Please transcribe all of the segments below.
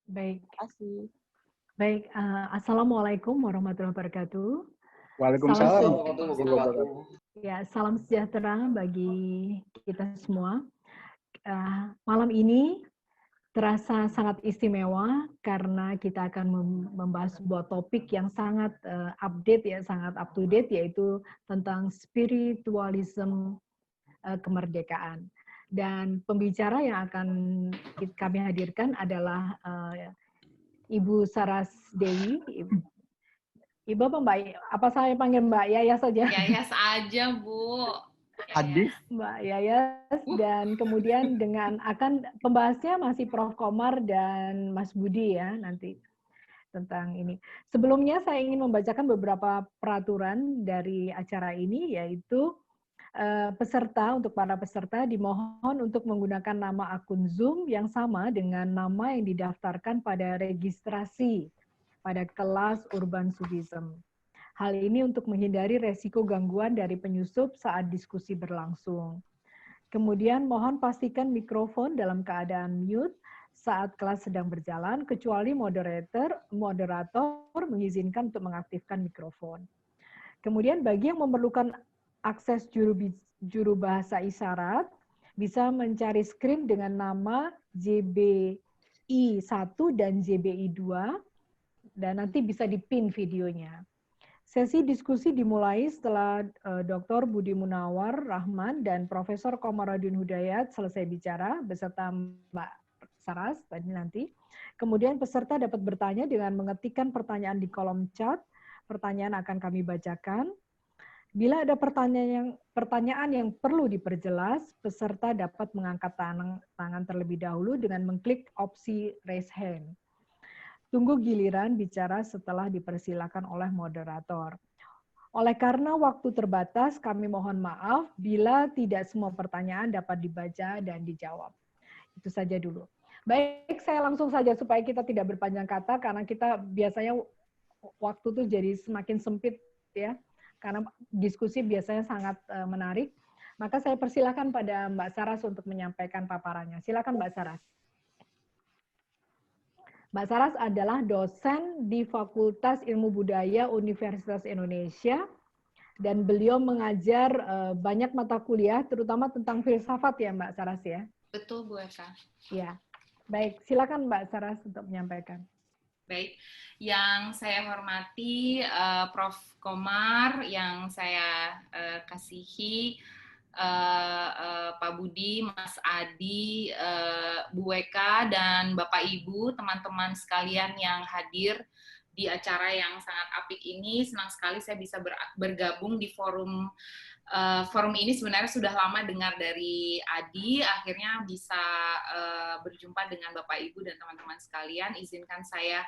Baik. Terima kasih. Baik, Assalamualaikum warahmatullahi wabarakatuh. Waalaikumsalam warahmatullahi wabarakatuh. Salam sejahtera bagi kita semua. Malam ini terasa sangat istimewa karena kita akan membahas sebuah topik yang sangat update ya, sangat up to date, yaitu tentang spiritualisme kemerdekaan. Dan pembicara yang akan kami hadirkan adalah Ibu Saras Dewi. Ibu apa Mbak? Apa saya panggil Mbak Yayas saja? Yayas aja, Bu. Hadis. Mbak Yayas, dan kemudian akan pembahasnya masih Prof. Komar dan Mas Budi ya nanti tentang ini. Sebelumnya saya ingin membacakan beberapa peraturan dari acara ini, yaitu untuk para peserta dimohon untuk menggunakan nama akun Zoom yang sama dengan nama yang didaftarkan pada registrasi pada kelas Urban Sufism. Hal ini untuk menghindari resiko gangguan dari penyusup saat diskusi berlangsung. Kemudian mohon pastikan mikrofon dalam keadaan mute saat kelas sedang berjalan, kecuali moderator mengizinkan untuk mengaktifkan mikrofon. Kemudian bagi yang memerlukan akses juru bahasa isyarat, bisa mencari skrip dengan nama JBI 1 dan JBI 2, dan nanti bisa dipin videonya. Sesi diskusi dimulai setelah Dr. Budi Munawar Rahman dan Profesor Komarudin Hudayat selesai bicara beserta Mbak Saras tadi nanti. Kemudian peserta dapat bertanya dengan mengetikkan pertanyaan di kolom chat. Pertanyaan akan kami bacakan. Bila ada pertanyaan yang perlu diperjelas, peserta dapat mengangkat tangan terlebih dahulu dengan mengklik opsi raise hand. Tunggu giliran bicara setelah dipersilakan oleh moderator. Oleh karena waktu terbatas, kami mohon maaf bila tidak semua pertanyaan dapat dibaca dan dijawab. Itu saja dulu. Baik, saya langsung saja supaya kita tidak berpanjang kata, karena kita biasanya waktu itu jadi semakin sempit ya, karena diskusi biasanya sangat menarik. Maka saya persilakan pada Mbak Saras untuk menyampaikan paparannya. Silakan Mbak Saras. Mbak Saras adalah dosen di Fakultas Ilmu Budaya Universitas Indonesia, dan beliau mengajar banyak mata kuliah, terutama tentang filsafat ya Mbak Saras ya? Betul, Bu Eka. Ya, baik. Silakan Mbak Saras untuk menyampaikan. Baik, yang saya hormati Prof. Komar, yang saya kasihi Pak Budi, Mas Adi, Bu Eka, dan Bapak Ibu, teman-teman sekalian yang hadir di acara yang sangat apik ini. Senang sekali saya bisa bergabung di forum ini. Sebenarnya sudah lama dengar dari Adi, akhirnya bisa berjumpa dengan Bapak Ibu dan teman-teman sekalian. Izinkan saya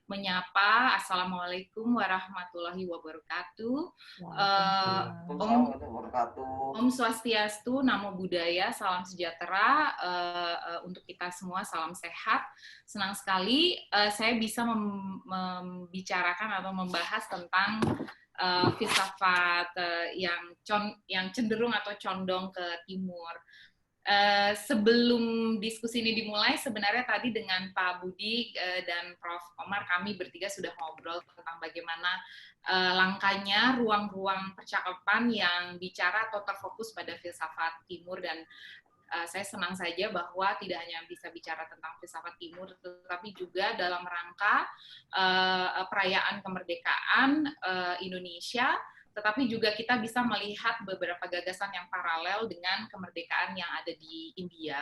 menyapa. Assalamualaikum warahmatullahi wabarakatuh. Om Swastiastu, Namo Buddhaya, salam sejahtera untuk kita semua, salam sehat. Senang sekali saya bisa membicarakan atau membahas tentang filsafat yang cenderung atau condong ke timur. Sebelum diskusi ini dimulai, sebenarnya tadi dengan Pak Budi dan Prof. Komar, kami bertiga sudah ngobrol tentang bagaimana langkahnya ruang-ruang percakapan yang bicara atau terfokus pada filsafat timur, dan saya senang saja bahwa tidak hanya bisa bicara tentang filsafat timur, tetapi juga dalam rangka perayaan kemerdekaan Indonesia, tetapi juga kita bisa melihat beberapa gagasan yang paralel dengan kemerdekaan yang ada di India.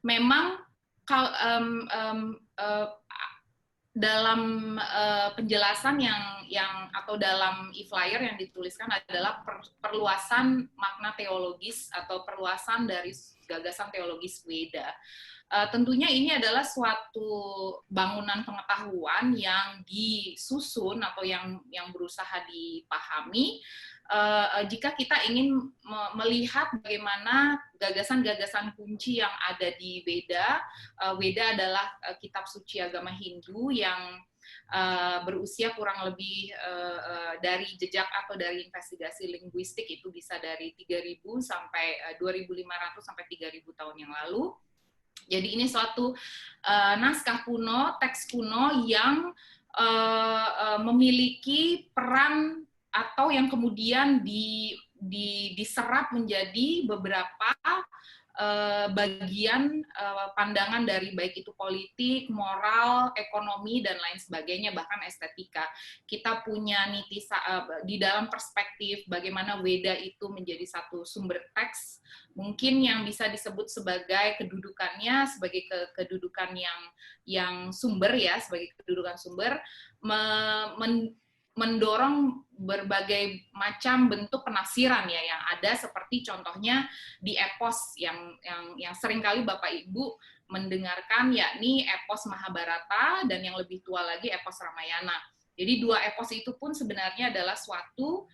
Memang dalam penjelasan yang atau dalam e-flyer yang dituliskan adalah perluasan makna teologis atau perluasan dari gagasan teologis Weda. Tentunya ini adalah suatu bangunan pengetahuan yang disusun atau yang berusaha dipahami jika kita ingin melihat bagaimana gagasan-gagasan kunci yang ada di Weda. Weda adalah kitab suci agama Hindu yang berusia kurang lebih dari jejak atau dari investigasi linguistik itu bisa dari 3.000 sampai 2.500 sampai 3.000 tahun yang lalu. Jadi ini suatu naskah kuno, teks kuno yang memiliki peran atau yang kemudian diserap menjadi beberapa bagian pandangan dari baik itu politik, moral, ekonomi, dan lain sebagainya, bahkan estetika. Kita punya di dalam perspektif bagaimana Weda itu menjadi satu sumber teks, mungkin yang bisa disebut sebagai kedudukannya, sebagai kedudukan yang sumber ya, sebagai kedudukan sumber, mendorong berbagai macam bentuk penafsiran ya yang ada, seperti contohnya di epos yang seringkali Bapak Ibu mendengarkan, yakni epos Mahabharata dan yang lebih tua lagi epos Ramayana. Jadi dua epos itu pun sebenarnya adalah suatu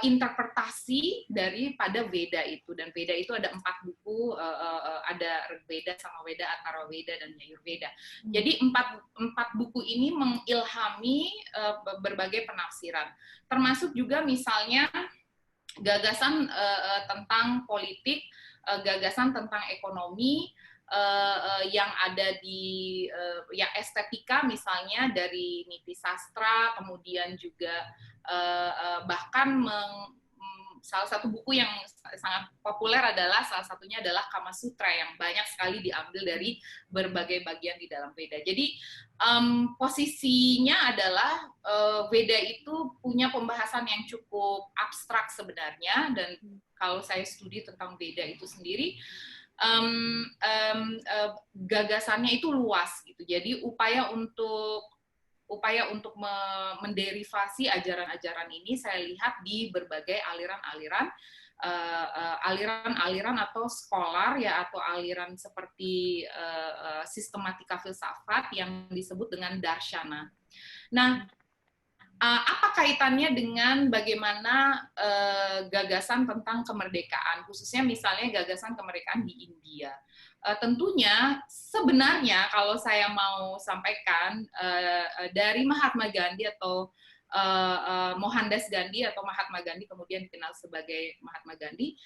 interpretasi daripada Veda itu, dan Veda itu ada 4 buku, ada Rigveda, Samaveda, Atharvaveda, dan Yajurveda. Jadi empat buku ini mengilhami berbagai penafsiran, termasuk juga misalnya gagasan tentang politik, gagasan tentang ekonomi, yang ada di ya estetika misalnya dari Niti Sastra, kemudian juga bahkan salah satu buku yang sangat populer salah satunya adalah Kama Sutra, yang banyak sekali diambil dari berbagai bagian di dalam Veda. Jadi posisinya adalah Veda itu punya pembahasan yang cukup abstrak sebenarnya, dan kalau saya studi tentang Veda itu sendiri, gagasannya itu luas gitu. Jadi upaya untuk menderivasi ajaran-ajaran ini saya lihat di berbagai aliran atau scholar ya, atau aliran seperti sistematika filsafat yang disebut dengan darshana. Nah, apa kaitannya dengan bagaimana gagasan tentang kemerdekaan, khususnya misalnya gagasan kemerdekaan di India? Tentunya sebenarnya kalau saya mau sampaikan dari Mahatma Gandhi atau Mohandas Gandhi atau Mahatma Gandhi, kemudian dikenal sebagai Mahatma Gandhi,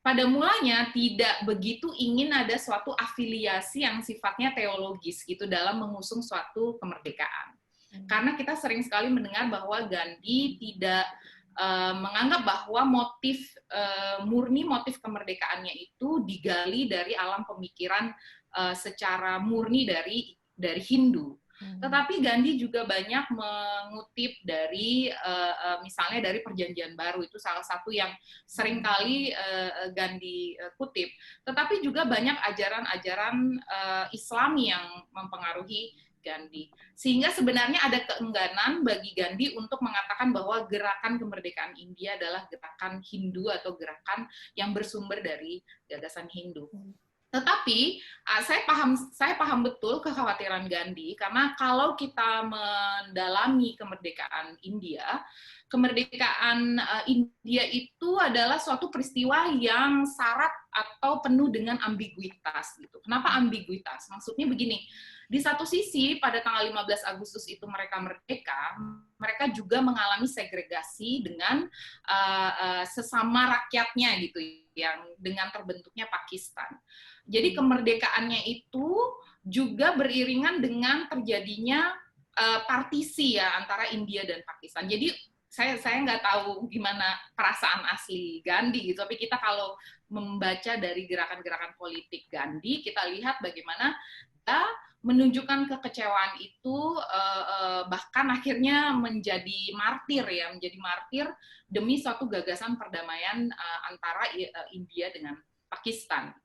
pada mulanya tidak begitu ingin ada suatu afiliasi yang sifatnya teologis gitu dalam mengusung suatu kemerdekaan. Karena kita sering sekali mendengar bahwa Gandhi tidak menganggap bahwa murni motif kemerdekaannya itu digali dari alam pemikiran secara murni dari Hindu. Tetapi Gandhi juga banyak mengutip dari misalnya dari Perjanjian Baru, itu salah satu yang seringkali Gandhi kutip. Tetapi juga banyak ajaran-ajaran Islami yang mempengaruhi Gandhi. Sehingga sebenarnya ada keengganan bagi Gandhi untuk mengatakan bahwa gerakan kemerdekaan India adalah gerakan Hindu atau gerakan yang bersumber dari gagasan Hindu. Tetapi saya paham betul kekhawatiran Gandhi, karena kalau kita mendalami kemerdekaan India itu adalah suatu peristiwa yang syarat atau penuh dengan ambiguitas gitu. Kenapa ambiguitas? Maksudnya begini, di satu sisi pada tanggal 15 Agustus itu mereka merdeka, mereka juga mengalami segregasi dengan sesama rakyatnya gitu, yang dengan terbentuknya Pakistan. Jadi kemerdekaannya itu juga beriringan dengan terjadinya partisi ya antara India dan Pakistan. Jadi saya nggak tahu gimana perasaan asli Gandhi gitu, tapi kita kalau membaca dari gerakan-gerakan politik Gandhi, kita lihat bagaimana dia menunjukkan kekecewaan itu, bahkan akhirnya menjadi martir demi suatu gagasan perdamaian antara India dengan Pakistan.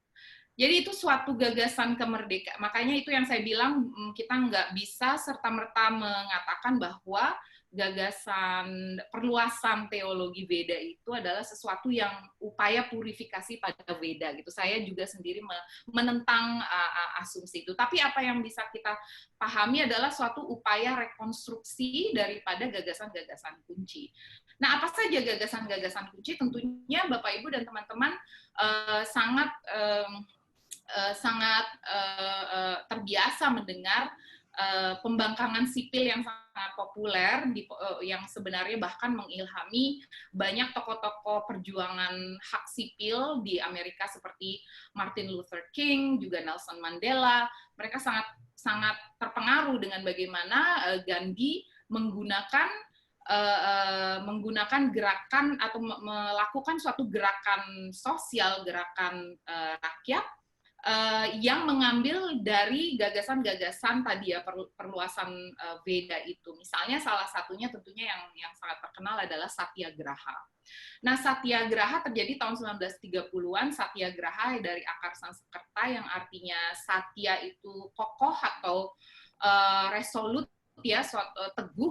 Jadi itu suatu gagasan kemerdekaan. Makanya itu yang saya bilang, kita nggak bisa serta-merta mengatakan bahwa gagasan perluasan teologi Veda itu adalah sesuatu yang upaya purifikasi pada Veda gitu. Saya juga sendiri menentang asumsi itu. Tapi apa yang bisa kita pahami adalah suatu upaya rekonstruksi daripada gagasan-gagasan kunci. Nah, apa saja gagasan-gagasan kunci? Tentunya Bapak Ibu dan teman-teman sangat terbiasa mendengar pembangkangan sipil yang sangat populer, yang sebenarnya bahkan mengilhami banyak tokoh-tokoh perjuangan hak sipil di Amerika seperti Martin Luther King, juga Nelson Mandela. Mereka sangat terpengaruh dengan bagaimana Gandhi menggunakan gerakan atau melakukan suatu gerakan sosial, gerakan rakyat yang mengambil dari gagasan-gagasan tadi ya, perluasan Veda itu. Misalnya salah satunya tentunya yang sangat terkenal adalah Satyagraha. Nah, Satyagraha terjadi tahun 1930-an. Satyagraha dari akar Sanskerta yang artinya satya itu kokoh atau resolut ya, teguh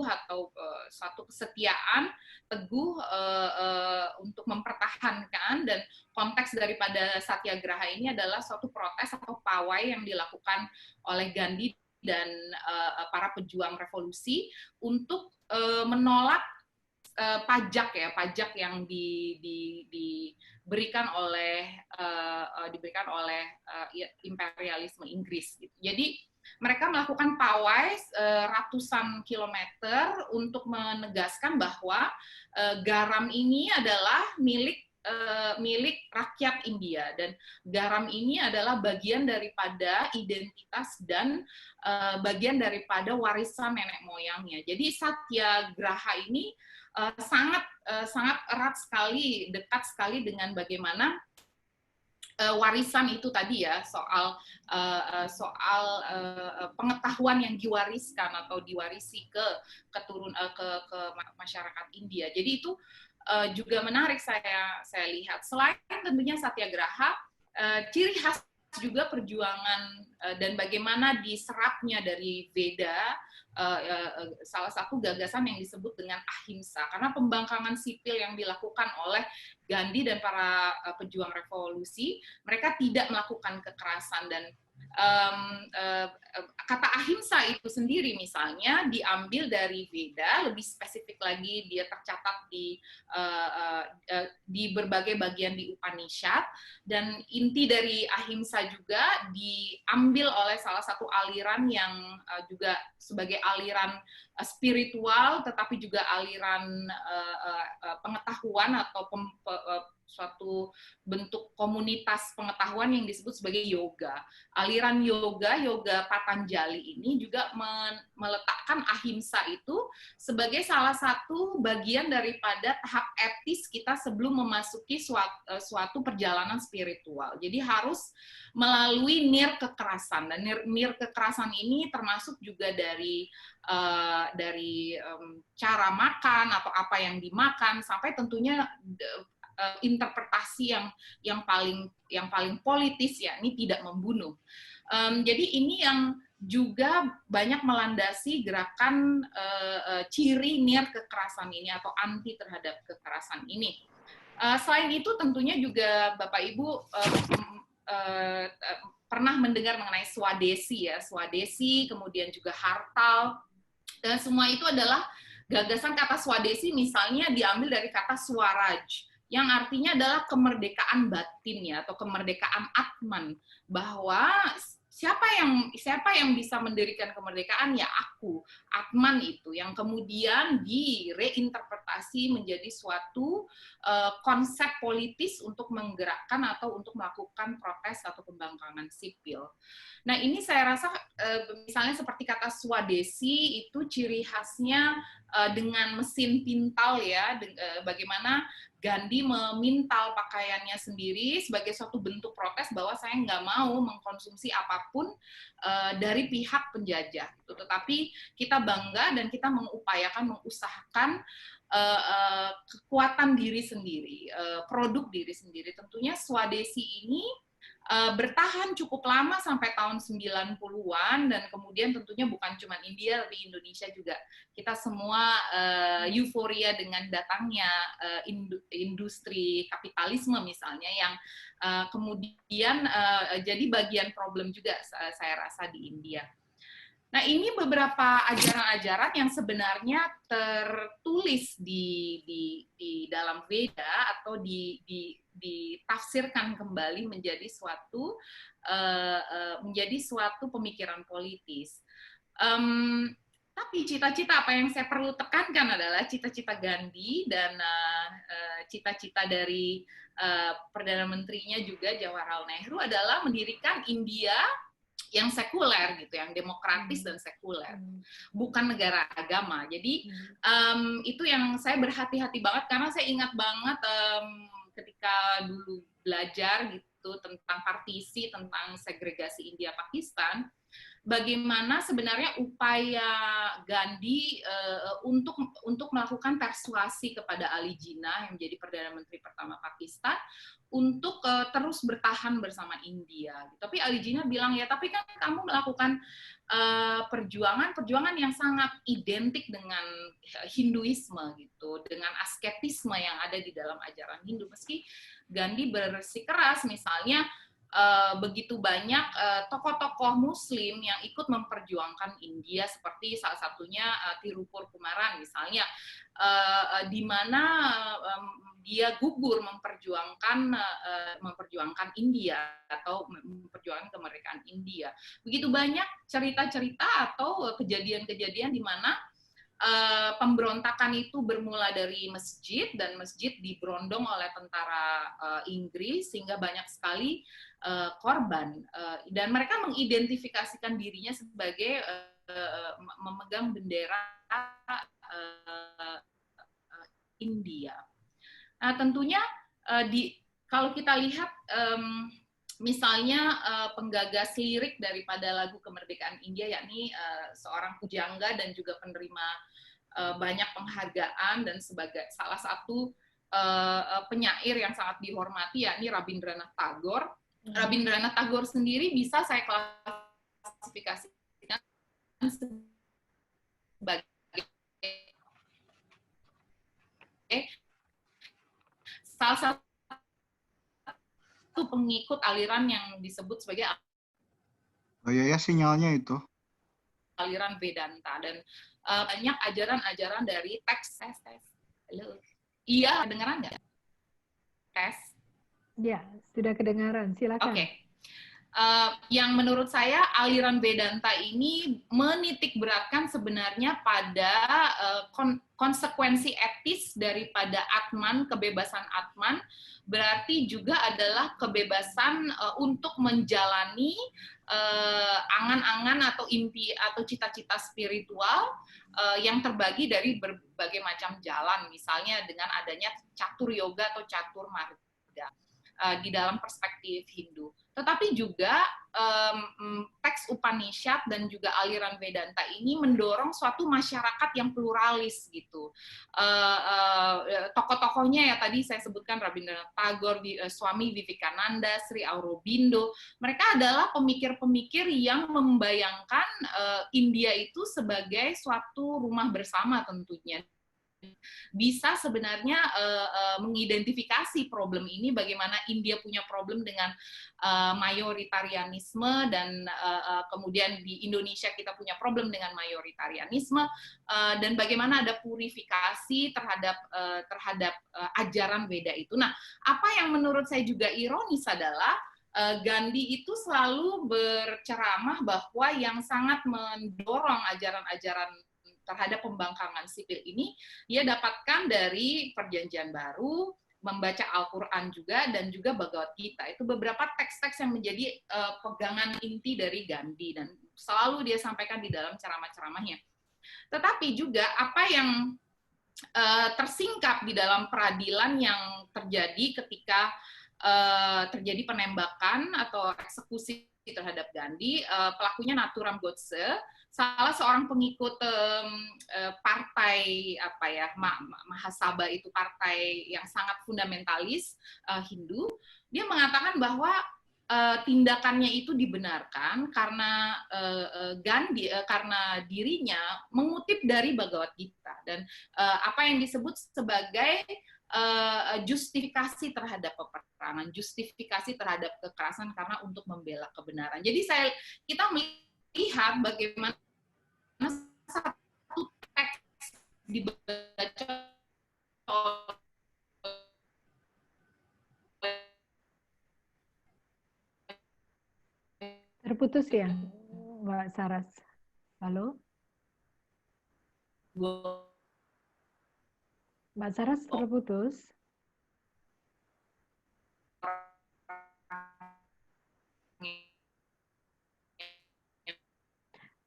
atau suatu kesetiaan, teguh untuk mempertahankan, dan konteks daripada Satyagraha ini adalah suatu protes atau pawai yang dilakukan oleh Gandhi dan para pejuang revolusi untuk menolak pajak yang diberikan oleh imperialisme Inggris gitu. Jadi mereka melakukan pawai ratusan kilometer untuk menegaskan bahwa garam ini adalah milik rakyat India, dan garam ini adalah bagian daripada identitas dan bagian daripada warisan nenek moyangnya. Jadi Satyagraha ini sangat erat sekali, dekat sekali dengan bagaimana warisan itu tadi ya, soal pengetahuan yang diwariskan atau diwarisi ke masyarakat India. Jadi itu juga menarik saya lihat. Selain tentunya Satyagraha, ciri khas juga perjuangan dan bagaimana diserapnya dari Veda, salah satu gagasan yang disebut dengan ahimsa, karena pembangkangan sipil yang dilakukan oleh Gandhi dan para pejuang revolusi, mereka tidak melakukan kekerasan, dan kata ahimsa itu sendiri misalnya diambil dari Veda, lebih spesifik lagi dia tercatat di berbagai bagian di Upanishad, dan inti dari ahimsa juga diambil oleh salah satu aliran yang juga sebagai aliran spiritual, tetapi juga aliran pengetahuan atau suatu bentuk komunitas pengetahuan yang disebut sebagai yoga. Aliran yoga Patanjali ini juga meletakkan ahimsa itu sebagai salah satu bagian daripada tahap etis kita sebelum memasuki suatu perjalanan spiritual. Jadi harus melalui nir kekerasan, dan nir kekerasan ini termasuk juga dari cara makan atau apa yang dimakan, sampai tentunya interpretasi yang paling politis, ya, ini tidak membunuh. Jadi ini yang juga banyak melandasi gerakan ciri nir kekerasan ini atau anti terhadap kekerasan ini. Selain itu tentunya juga Bapak Ibu pernah mendengar mengenai Swadesi ya, Swadesi, kemudian juga Hartal, dan semua itu adalah gagasan. Kata Swadesi misalnya diambil dari kata Swaraj, yang artinya adalah kemerdekaan batin ya, atau kemerdekaan Atman, bahwa siapa yang bisa mendirikan kemerdekaan, ya aku, Atman itu, yang kemudian direinterpretasi menjadi suatu konsep politis untuk menggerakkan atau untuk melakukan protes atau pembangkangan sipil. Nah, ini saya rasa misalnya seperti kata Swadesi itu ciri khasnya dengan mesin pintal ya, bagaimana Gandhi memintal pakaiannya sendiri sebagai suatu bentuk protes bahwa saya nggak mau mengkonsumsi apapun dari pihak penjajah. Tetapi kita bangga dan kita mengusahakan kekuatan diri sendiri, produk diri sendiri. Tentunya Swadesi ini bertahan cukup lama sampai tahun 90-an, dan kemudian tentunya bukan cuma India, tapi Indonesia juga. Kita semua euforia dengan datangnya industri kapitalisme misalnya, yang kemudian jadi bagian problem juga saya rasa di India. Nah, ini beberapa ajaran-ajaran yang sebenarnya tertulis di dalam Veda atau ditafsirkan kembali menjadi suatu pemikiran politis. Tapi cita-cita apa yang saya perlu tekankan adalah cita-cita Gandhi dan cita-cita dari Perdana Menterinya juga Jawaharlal Nehru adalah mendirikan India yang sekuler gitu, yang demokratis dan sekuler, bukan negara agama. Jadi itu yang saya berhati-hati banget karena saya ingat banget ketika dulu belajar gitu tentang partisi, tentang segregasi India Pakistan, bagaimana sebenarnya upaya Gandhi untuk melakukan persuasi kepada Ali Jinnah yang menjadi Perdana Menteri pertama Pakistan untuk terus bertahan bersama India. Tapi Ali Jinnah bilang, ya tapi kan kamu melakukan perjuangan yang sangat identik dengan Hinduisme gitu, dengan asketisme yang ada di dalam ajaran Hindu. Meski Gandhi bersikeras misalnya begitu banyak tokoh-tokoh Muslim yang ikut memperjuangkan India, seperti salah satunya Tirupur Kumaran misalnya, di mana dia gugur memperjuangkan India atau memperjuangkan kemerdekaan India. Begitu banyak cerita-cerita atau kejadian-kejadian di mana pemberontakan itu bermula dari masjid, dan masjid diberondong oleh tentara Inggris sehingga banyak sekali korban, dan mereka mengidentifikasikan dirinya sebagai memegang bendera India. Nah, tentunya kalau kita lihat misalnya penggagas lirik daripada lagu kemerdekaan India, yakni seorang pujangga dan juga penerima banyak penghargaan dan sebagai salah satu penyair yang sangat dihormati, yakni Rabindranath Tagore. Rabindranath Tagore sendiri bisa saya klasifikasikan sebagai salah satu pengikut aliran yang disebut sebagai sinyalnya itu aliran Vedanta, dan banyak ajaran-ajaran dari teks. Halo, iya, kedengeran nggak? Tes. Ya, sudah kedengaran. Silakan. Oke. Yang menurut saya aliran Vedanta ini menitik beratkan sebenarnya pada konsekuensi etis daripada Atman, kebebasan Atman, berarti juga adalah kebebasan untuk menjalani angan-angan atau impi atau cita-cita spiritual yang terbagi dari berbagai macam jalan, misalnya dengan adanya catur yoga atau catur marga di dalam perspektif Hindu. Tetapi juga teks Upanishad dan juga aliran Vedanta ini mendorong suatu masyarakat yang pluralis gitu. Tokoh-tokohnya ya tadi saya sebutkan Rabindranath Tagore, Swami Vivekananda, Sri Aurobindo. Mereka adalah pemikir-pemikir yang membayangkan India itu sebagai suatu rumah bersama tentunya. Bisa sebenarnya mengidentifikasi problem ini, bagaimana India punya problem dengan mayoritarianisme, dan kemudian di Indonesia kita punya problem dengan mayoritarianisme, dan bagaimana ada purifikasi terhadap ajaran Veda itu. Nah, apa yang menurut saya juga ironis adalah Gandhi itu selalu berceramah bahwa yang sangat mendorong ajaran-ajaran terhadap pembangkangan sipil ini dia dapatkan dari Perjanjian Baru, membaca Al-Quran juga, dan juga Bhagavad Gita. Itu beberapa teks-teks yang menjadi pegangan inti dari Gandhi, dan selalu dia sampaikan di dalam ceramah-ceramahnya. Tetapi juga apa yang tersingkap di dalam peradilan yang terjadi ketika terjadi penembakan atau eksekusi terhadap Gandhi, pelakunya Nathuram Godse, salah seorang pengikut partai Mahasabha, itu partai yang sangat fundamentalis Hindu. Dia mengatakan bahwa tindakannya itu dibenarkan karena Gandhi karena dirinya mengutip dari Bhagavad Gita, dan apa yang disebut sebagai justifikasi terhadap peperangan, justifikasi terhadap kekerasan karena untuk membela kebenaran. Jadi kita melihat bagaimana satu teks dibaca Terputus ya, Mbak Saras. Halo? Mbak Saras terputus.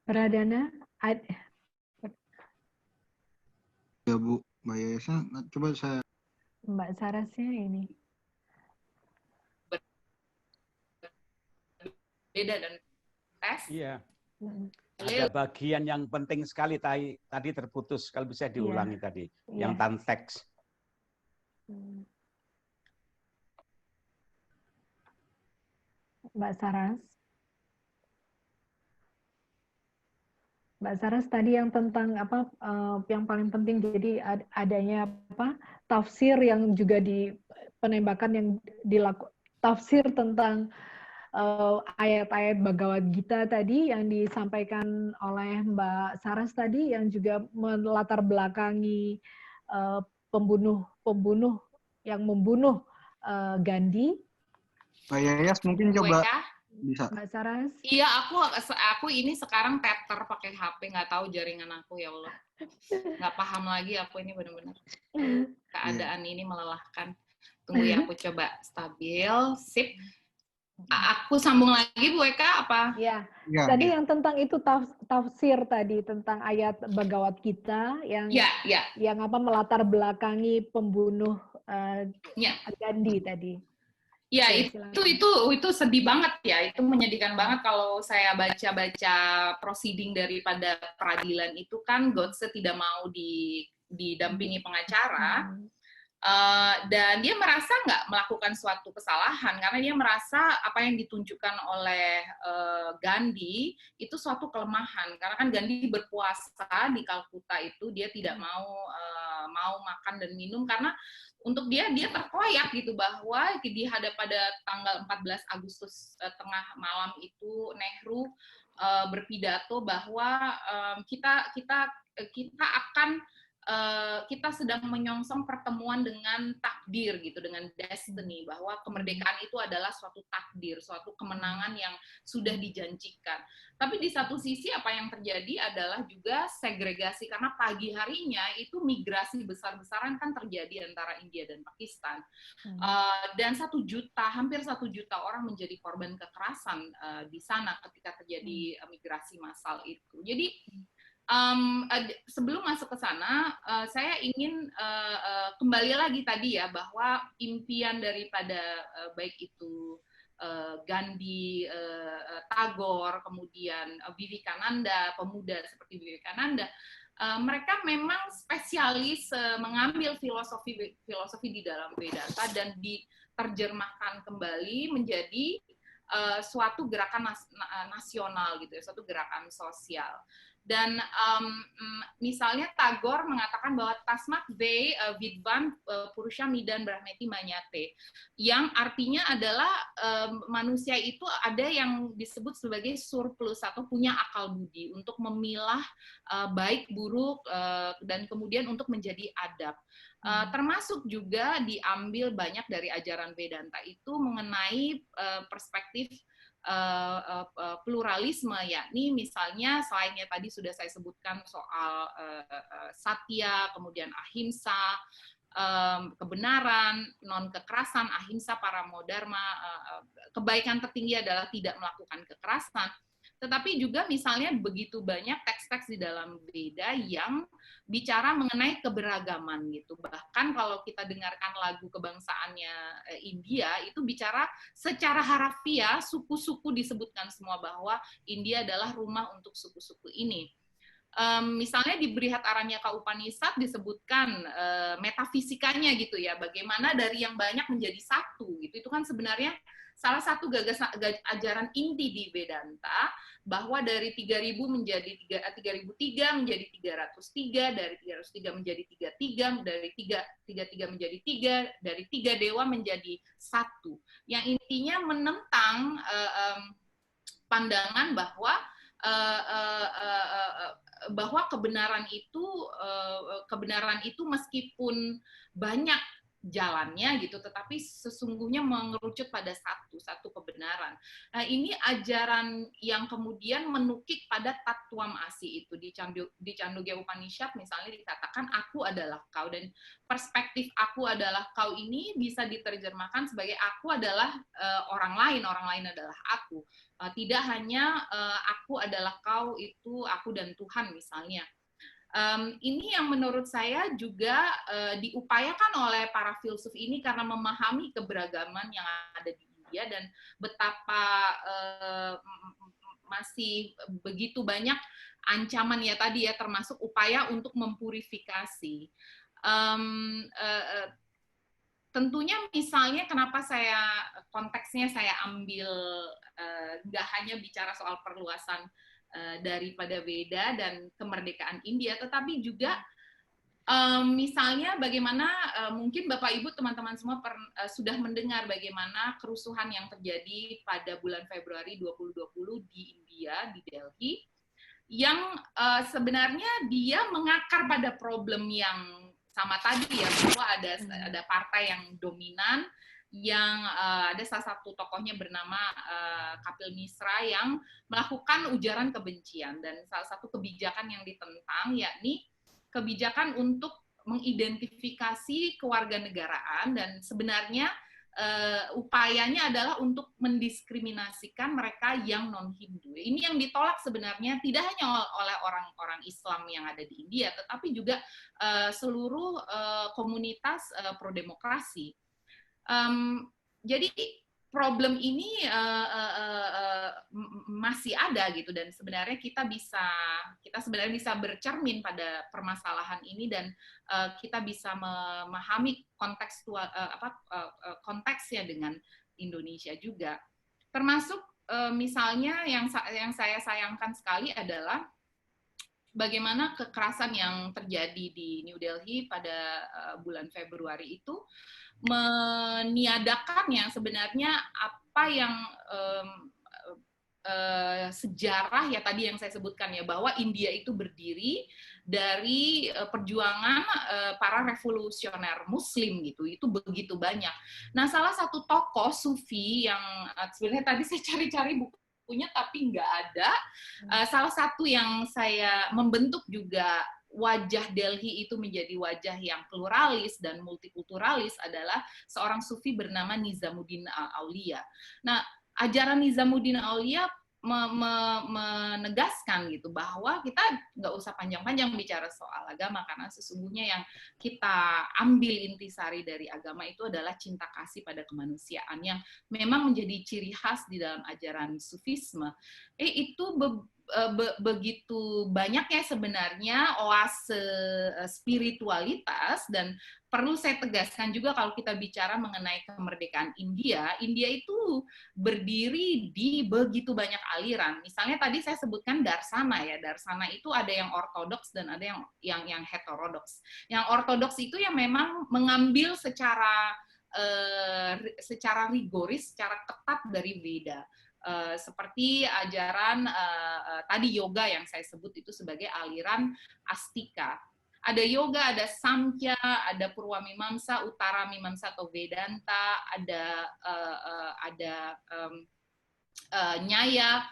Pradana, Ya Bu, Mbak Yesa, coba saya. Mbak Sarasnya ini. Beda dan tes. Iya. Ada bagian yang penting sekali tadi terputus. Kalau bisa diulangi tadi, yang teks. Mbak Saras. Mbak Saras tadi yang tentang apa yang paling penting, jadi adanya apa tafsir yang juga di penembakan yang dilakukan, tafsir tentang ayat-ayat Bhagavad Gita tadi yang disampaikan oleh Mbak Saras tadi, yang juga melatar belakangi pembunuh yang membunuh Gandhi. Mbak Yayas mungkin coba bisa. Mbak Saras. Iya, aku ini sekarang teter pakai HP, nggak tahu jaringan aku, ya Allah. Nggak paham lagi aku ini, benar-benar keadaan ini melelahkan. Tunggu ya, aku coba stabil, sip. Aku sambung lagi, Bu Eka, apa? Ya. Tadi yang tentang itu tafsir tadi tentang ayat Bhagavad Gita yang yang apa melatar belakangi pembunuh Gandhi tadi. Ya, itu sedih banget ya. Itu menyedihkan banget kalau saya baca-baca proceeding daripada peradilan itu kan Godse tidak mau didampingi pengacara. Dan dia merasa nggak melakukan suatu kesalahan karena dia merasa apa yang ditunjukkan oleh Gandhi itu suatu kelemahan, karena kan Gandhi berpuasa di Kalkuta itu dia tidak mau makan dan minum karena untuk dia terkoyak gitu bahwa pada tanggal 14 Agustus tengah malam itu Nehru berpidato bahwa kita sedang menyongsong pertemuan dengan takdir gitu, dengan destiny, bahwa kemerdekaan itu adalah suatu takdir, suatu kemenangan yang sudah dijanjikan. Tapi di satu sisi apa yang terjadi adalah juga segregasi, karena pagi harinya itu migrasi besar-besaran kan terjadi antara India dan Pakistan. Dan hampir 1 juta orang menjadi korban kekerasan di sana ketika terjadi migrasi massal itu. Jadi sebelum masuk ke sana, saya ingin kembali lagi tadi ya, bahwa impian daripada baik itu Gandhi, Tagore, kemudian Vivekananda, pemuda seperti Vivekananda, mereka memang spesialis mengambil filosofi di dalam Vedanta dan diterjemahkan kembali menjadi suatu gerakan nasional gitu ya, suatu gerakan sosial. Dan misalnya Tagore mengatakan bahwa Tasmat Ve Vidvan Purusha Midan Brahmeti Manyate, yang artinya adalah manusia itu ada yang disebut sebagai surplus atau punya akal budi untuk memilah baik buruk dan kemudian untuk menjadi adab. Termasuk juga diambil banyak dari ajaran Vedanta itu mengenai perspektif pluralisme, yakni misalnya selainnya tadi sudah saya sebutkan soal satya, kemudian ahimsa, kebenaran, non kekerasan, ahimsa paramo dharma, kebaikan tertinggi adalah tidak melakukan kekerasan. Tetapi juga misalnya begitu banyak teks-teks di dalam Veda yang bicara mengenai keberagaman gitu. Bahkan kalau kita dengarkan lagu kebangsaannya India, itu bicara secara harafiah, suku-suku disebutkan semua bahwa India adalah rumah untuk suku-suku ini. Misalnya di Brihat Aranyaka Upanishad disebutkan metafisikanya gitu ya, bagaimana dari yang banyak menjadi satu gitu. Itu kan sebenarnya salah satu ajaran inti di Vedanta, bahwa dari 3000 menjadi 3003 menjadi 303, dari 303 menjadi 33, dari 33 menjadi 3, dari 3 dewa menjadi 1. Yang intinya menentang pandangan bahwa bahwa kebenaran itu meskipun banyak jalannya gitu, tetapi sesungguhnya mengerucut pada satu kebenaran. Nah, ini ajaran yang kemudian menukik pada Tattwam Asi itu di Chandogya Upanishad misalnya dikatakan aku adalah kau, dan perspektif aku adalah kau ini bisa diterjemahkan sebagai aku adalah orang lain adalah aku. Tidak hanya aku adalah kau, itu aku dan Tuhan misalnya. Ini yang menurut saya juga diupayakan oleh para filsuf ini karena memahami keberagaman yang ada di India dan betapa masih begitu banyak ancaman ya tadi ya, termasuk upaya untuk mempurifikasi. Tentunya misalnya kenapa konteksnya saya ambil nggak hanya bicara soal perluasan daripada Weda dan kemerdekaan India, tetapi juga misalnya bagaimana mungkin Bapak Ibu teman-teman semua sudah mendengar bagaimana kerusuhan yang terjadi pada bulan Februari 2020 di India, di Delhi, yang sebenarnya dia mengakar pada problem yang sama tadi ya, bahwa ada partai yang dominan, yang ada salah satu tokohnya bernama Kapil Misra yang melakukan ujaran kebencian, dan salah satu kebijakan yang ditentang yakni kebijakan untuk mengidentifikasi kewarganegaraan, dan sebenarnya upayanya adalah untuk mendiskriminasikan mereka yang non-Hindu. Ini yang ditolak sebenarnya tidak hanya oleh orang-orang Islam yang ada di India, tetapi juga seluruh komunitas pro-demokrasi. Jadi problem ini masih ada gitu, dan sebenarnya kita sebenarnya bisa bercermin pada permasalahan ini, dan kita bisa memahami konteksnya dengan Indonesia juga. Termasuk misalnya yang saya sayangkan sekali adalah bagaimana kekerasan yang terjadi di New Delhi pada bulan Februari itu meniadakan yang sebenarnya apa yang sejarah ya tadi yang saya sebutkan ya, bahwa India itu berdiri dari perjuangan para revolusioner Muslim gitu, itu begitu banyak. Nah, salah satu tokoh Sufi yang sebenarnya tadi saya cari-cari bukunya tapi nggak ada, salah satu yang saya membentuk juga wajah Delhi itu menjadi wajah yang pluralis dan multikulturalis adalah seorang Sufi bernama Nizamuddin Aulia. Nah, ajaran Nizamuddin Aulia menegaskan gitu bahwa kita nggak usah panjang-panjang bicara soal agama, karena sesungguhnya yang kita ambil intisari dari agama itu adalah cinta kasih pada kemanusiaan yang memang menjadi ciri khas di dalam ajaran Sufisme. Itu begitu banyaknya sebenarnya oase spiritualitas, dan perlu saya tegaskan juga kalau kita bicara mengenai kemerdekaan India, India itu berdiri di begitu banyak aliran. Misalnya tadi saya sebutkan Darsana ya, Darsana itu ada yang ortodoks dan ada yang heterodoks. Yang ortodoks itu yang memang mengambil secara rigoris, secara ketat dari Veda. Seperti ajaran tadi yoga yang saya sebut itu sebagai aliran Astika. Ada yoga, ada Samkhya, ada Purwa Mimamsa, Utara Mimamsa atau Vedanta, ada Nyaya,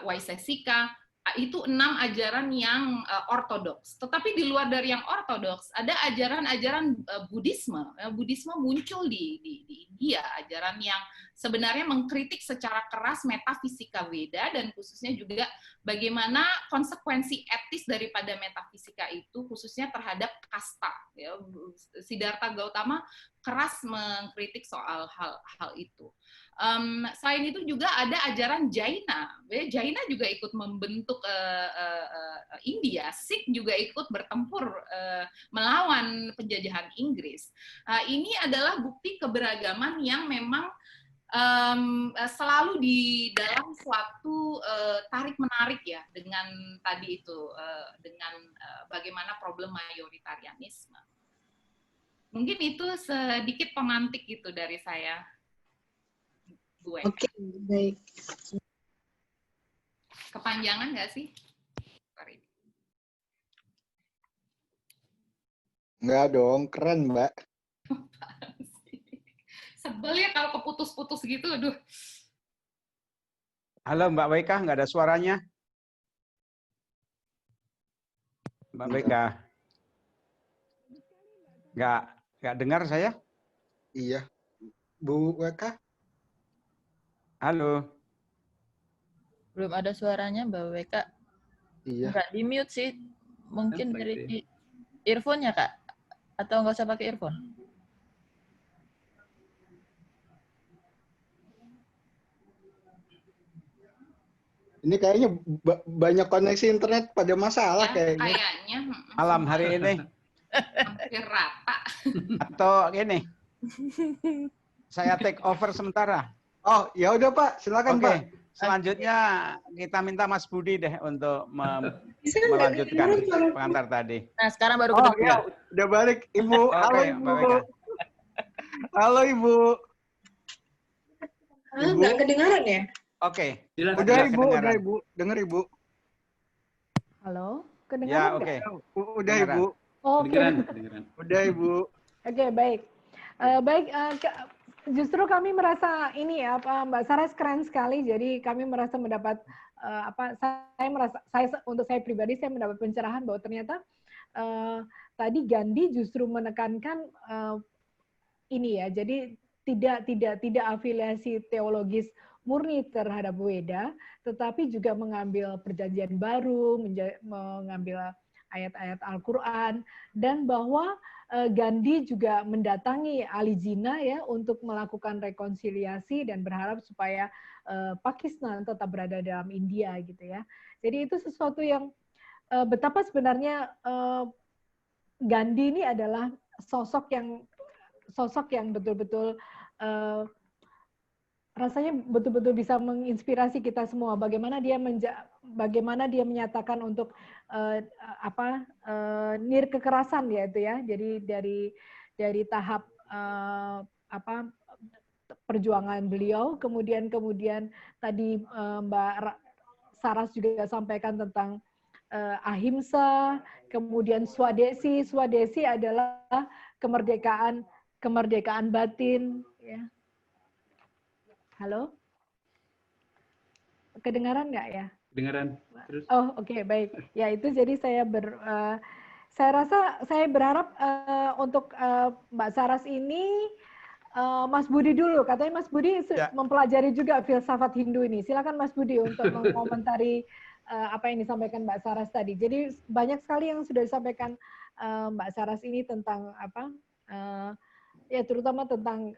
Vaisesika. Itu 6 ajaran yang ortodoks. Tetapi di luar dari yang ortodoks, ada ajaran-ajaran Buddhisme. Buddhisme muncul di India, ajaran yang sebenarnya mengkritik secara keras metafisika Veda, dan khususnya juga bagaimana konsekuensi etis daripada metafisika itu, khususnya terhadap kasta. Ya, Siddhartha Gautama keras mengkritik soal hal itu. Selain itu juga ada ajaran Jaina. Jaina juga ikut membentuk India. Sikh juga ikut bertempur melawan penjajahan Inggris. Ini adalah bukti keberagaman yang memang selalu di dalam suatu tarik-menarik ya, dengan tadi itu, dengan bagaimana problem mayoritarianisme. Mungkin itu sedikit pemantik gitu dari saya. Oke, baik. Kepanjangan nggak sih? Sorry. Enggak dong, keren Mbak. Sebel ya kalau keputus-putus gitu, aduh. Halo Mbak Weka, nggak ada suaranya. Mbak Weka. Nggak dengar saya? Iya. Bu Weka? Halo. Belum ada suaranya Mbak Weka. Iya. Nggak di-mute sih. Mungkin dari earphone-nya, Kak? Atau nggak usah pakai earphone? Ini kayaknya banyak koneksi internet pada masalah Ya, kayaknya. kayaknya Malam hari ini. hampir rata. Atau gini. Saya take over sementara. Oh, ya udah Pak, silakan Oke. Pak. Selanjutnya kita minta Mas Budi deh untuk melanjutkan pengantar tadi. Nah, sekarang baru Oh ketemu. ya, udah balik Ibu. Halo Oke, Ibu. Mbak Weka. Halo Ibu. Nggak kedengaran ya? Oke. Udah Ya, Ibu, kedengaran. udah Ibu. Dengar Ibu. Halo, Ya, kedengaran oke. nggak? Udah Kedengaran. Ibu. Oh, oke. Udah Ibu. Oke, baik. Justru kami merasa ini ya, Mbak Saras keren sekali. Jadi kami merasa mendapat untuk saya pribadi saya mendapat pencerahan bahwa ternyata tadi Gandhi justru menekankan ini ya. Jadi tidak afiliasi teologis murni terhadap Weda, tetapi juga mengambil perjanjian baru, mengambil ayat-ayat Al-Quran, dan bahwa Gandhi juga mendatangi Ali Jinnah ya untuk melakukan rekonsiliasi dan berharap supaya Pakistan tetap berada dalam India gitu ya. Jadi itu sesuatu yang betapa sebenarnya Gandhi ini adalah sosok yang betul-betul rasanya betul-betul bisa menginspirasi kita semua. Bagaimana dia menyatakan untuk kekerasan ya itu ya. Jadi dari tahap perjuangan beliau, kemudian tadi Mbak Saras juga sampaikan tentang ahimsa, kemudian swadesi. Swadesi adalah kemerdekaan batin ya. Halo? Kedengaran nggak ya? Kedengaran. Terus? Oh, oke, baik. Ya, itu jadi saya rasa saya berharap untuk Mbak Saras ini Mas Budi dulu. Katanya Mas Budi mempelajari juga filsafat Hindu ini. Silakan Mas Budi untuk mengomentari apa yang disampaikan Mbak Saras tadi. Jadi banyak sekali yang sudah disampaikan Mbak Saras ini tentang ya terutama tentang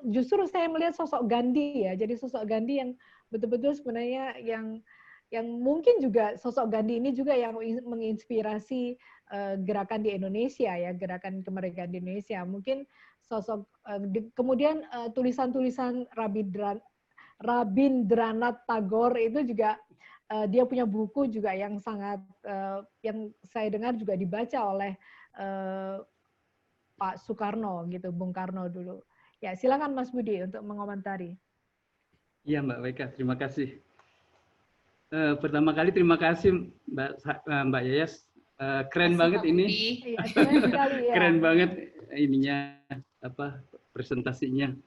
justru saya melihat sosok Gandhi ya. Jadi sosok Gandhi yang betul-betul sebenarnya yang mungkin juga sosok Gandhi ini juga yang menginspirasi gerakan di Indonesia ya, gerakan kemerdekaan di Indonesia. Mungkin sosok kemudian tulisan-tulisan Rabindranath Tagore itu juga dia punya buku juga yang sangat yang saya dengar juga dibaca oleh Pak Soekarno gitu, Bung Karno dulu. Ya, silakan Mas Budi untuk mengomentari. Iya Mbak Weka, terima kasih. Pertama kali terima kasih Mbak Yayas. Keren banget ini. Iya, keren sekali ya. Keren banget ininya presentasinya.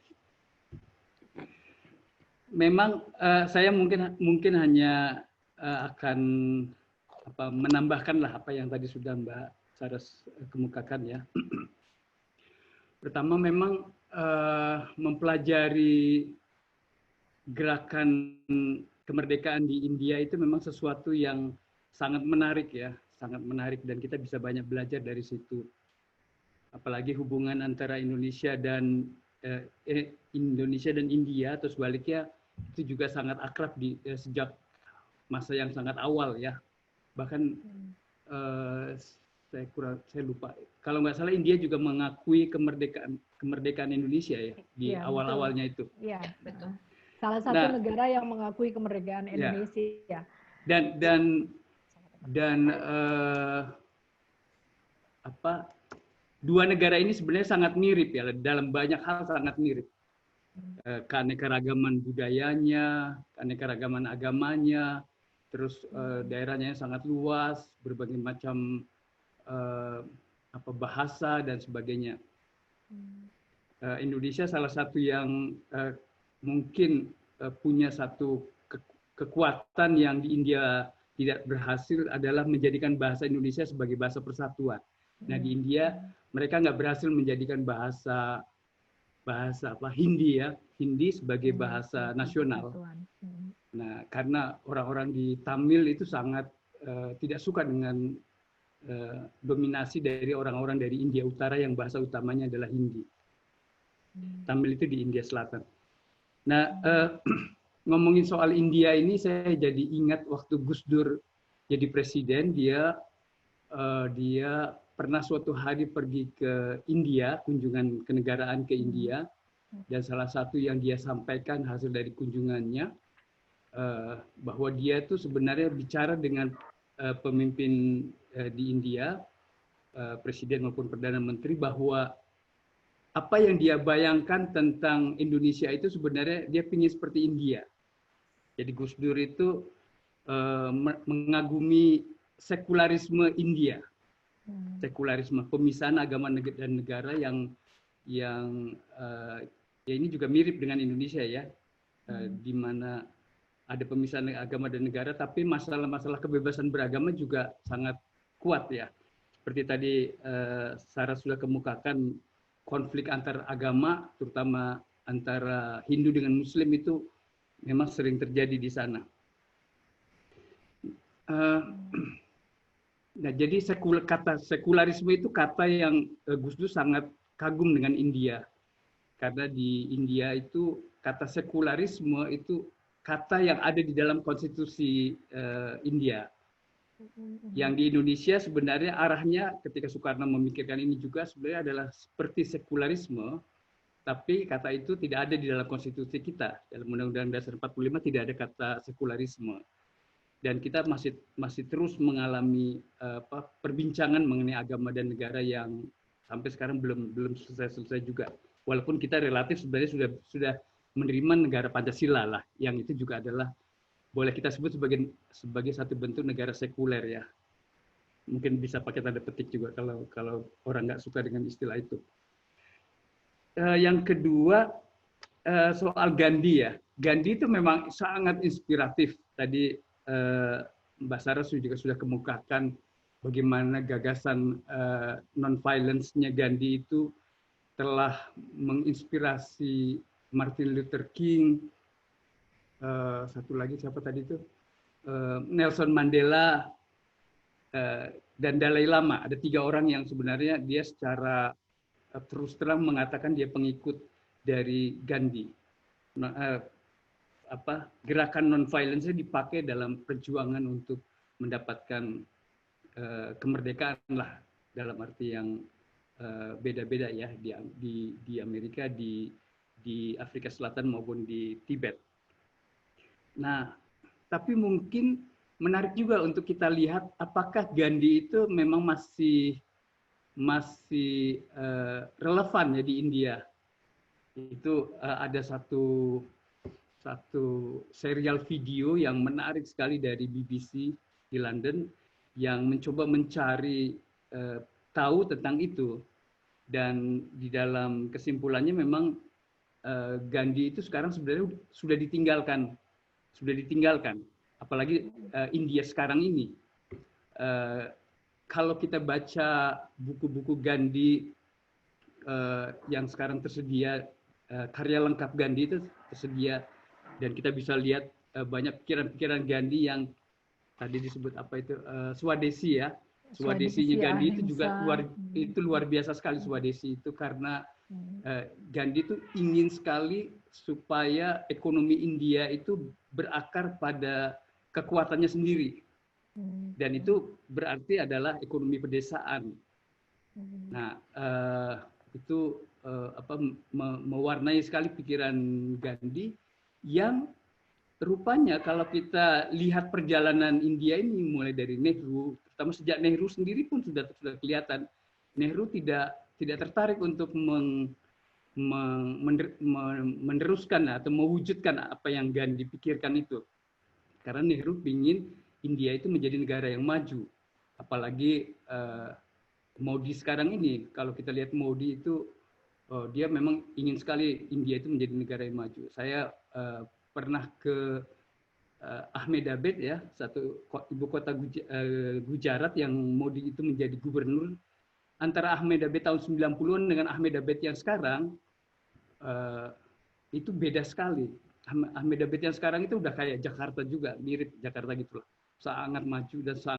Memang saya mungkin hanya akan menambahkan lah apa yang tadi sudah Mbak Saras kemukakan ya. Pertama memang mempelajari gerakan kemerdekaan di India itu memang sesuatu yang sangat menarik ya, sangat menarik dan kita bisa banyak belajar dari situ. Apalagi hubungan antara Indonesia dan India atau sebaliknya itu juga sangat akrab sejak masa yang sangat awal ya. Bahkan saya lupa. Kalau nggak salah India juga mengakui kemerdekaan Indonesia ya di awal-awalnya itu. Iya, betul. Salah satu negara yang mengakui kemerdekaan Indonesia. Dan dua negara ini sebenarnya sangat mirip ya, dalam banyak hal sangat mirip. Keanekaragaman budayanya, keanekaragaman agamanya, terus daerahnya sangat luas, berbagai macam bahasa dan sebagainya. Indonesia salah satu yang mungkin punya satu kekuatan yang di India tidak berhasil adalah menjadikan bahasa Indonesia sebagai bahasa persatuan. Nah, di India mereka nggak berhasil menjadikan bahasa Hindi ya, Hindi sebagai bahasa nasional. Nah, karena orang-orang di Tamil itu sangat tidak suka dengan dominasi dari orang-orang dari India Utara yang bahasa utamanya adalah Hindi. Tamil itu di India Selatan. Nah, ngomongin soal India ini, saya jadi ingat waktu Gus Dur jadi presiden, dia pernah suatu hari pergi ke India, kunjungan kenegaraan ke India, dan salah satu yang dia sampaikan hasil dari kunjungannya, bahwa dia itu sebenarnya bicara dengan pemimpin di India, presiden maupun perdana menteri, bahwa apa yang dia bayangkan tentang Indonesia itu sebenarnya dia ingin seperti India. Jadi Gus Dur itu mengagumi sekularisme India, sekularisme, pemisahan agama dan negara yang ya ini juga mirip dengan Indonesia ya, di mana ada pemisahan agama dan negara, tapi masalah-masalah kebebasan beragama juga sangat kuat ya. Seperti tadi Sarah sudah kemukakan, konflik antar agama, terutama antara Hindu dengan Muslim itu memang sering terjadi di sana. Nah, jadi kata sekularisme itu kata yang Gus Dur sangat kagum dengan India, karena di India itu kata sekularisme itu kata yang ada di dalam konstitusi India. Yang di Indonesia sebenarnya arahnya ketika Soekarno memikirkan ini juga sebenarnya adalah seperti sekularisme, tapi kata itu tidak ada di dalam konstitusi kita. Dalam Undang-Undang Dasar 45 tidak ada kata sekularisme. Dan kita masih terus mengalami perbincangan mengenai agama dan negara yang sampai sekarang belum selesai juga. Walaupun kita relatif sebenarnya sudah menerima negara Pancasila lah, yang itu juga adalah boleh kita sebut sebagai satu bentuk negara sekuler ya. Mungkin bisa pakai tanda petik juga kalau orang nggak suka dengan istilah itu. Yang kedua soal Gandhi ya. Gandhi itu memang sangat inspiratif. Tadi Mbak Sarah juga sudah kemukakan bagaimana gagasan non-violence-nya Gandhi itu telah menginspirasi Martin Luther King, satu lagi siapa tadi itu, Nelson Mandela, dan Dalai Lama. Ada 3 orang yang sebenarnya dia secara terus terang mengatakan dia pengikut dari Gandhi. Gerakan non-violence dipakai dalam perjuangan untuk mendapatkan kemerdekaan lah, dalam arti yang beda-beda ya, di Amerika, di Afrika Selatan maupun di Tibet. Nah, tapi mungkin menarik juga untuk kita lihat apakah Gandhi itu memang masih relevan ya di India. Itu ada satu serial video yang menarik sekali dari BBC di London yang mencoba mencari tahu tentang itu, dan di dalam kesimpulannya memang Gandhi itu sekarang sebenarnya sudah ditinggalkan, apalagi India sekarang ini. Kalau kita baca buku-buku Gandhi yang sekarang tersedia, karya lengkap Gandhi itu tersedia, dan kita bisa lihat banyak pikiran-pikiran Gandhi yang tadi disebut apa itu Swadesi ya. Swadesinya Gandhi itu juga luar biasa sekali. Swadesi itu karena Gandhi itu ingin sekali supaya ekonomi India itu berakar pada kekuatannya sendiri, dan itu berarti adalah ekonomi pedesaan. Nah, itu mewarnai sekali pikiran Gandhi, yang rupanya kalau kita lihat perjalanan India ini mulai dari Nehru, terutama sejak Nehru sendiri pun sudah kelihatan Nehru tidak tertarik untuk meneruskan atau mewujudkan apa yang Gandhi pikirkan itu. Karena Nehru ingin India itu menjadi negara yang maju. Apalagi Modi sekarang ini, kalau kita lihat Modi itu, dia memang ingin sekali India itu menjadi negara yang maju. Saya pernah ke Ahmedabad ya, satu ibu kota Gujarat yang Modi itu menjadi gubernur. Antara Ahmedabad tahun 90-an dengan Ahmedabad yang sekarang, itu beda sekali. Ahmedabad yang sekarang itu udah kayak Jakarta juga, mirip Jakarta gitu lah. Sangat maju dan sangat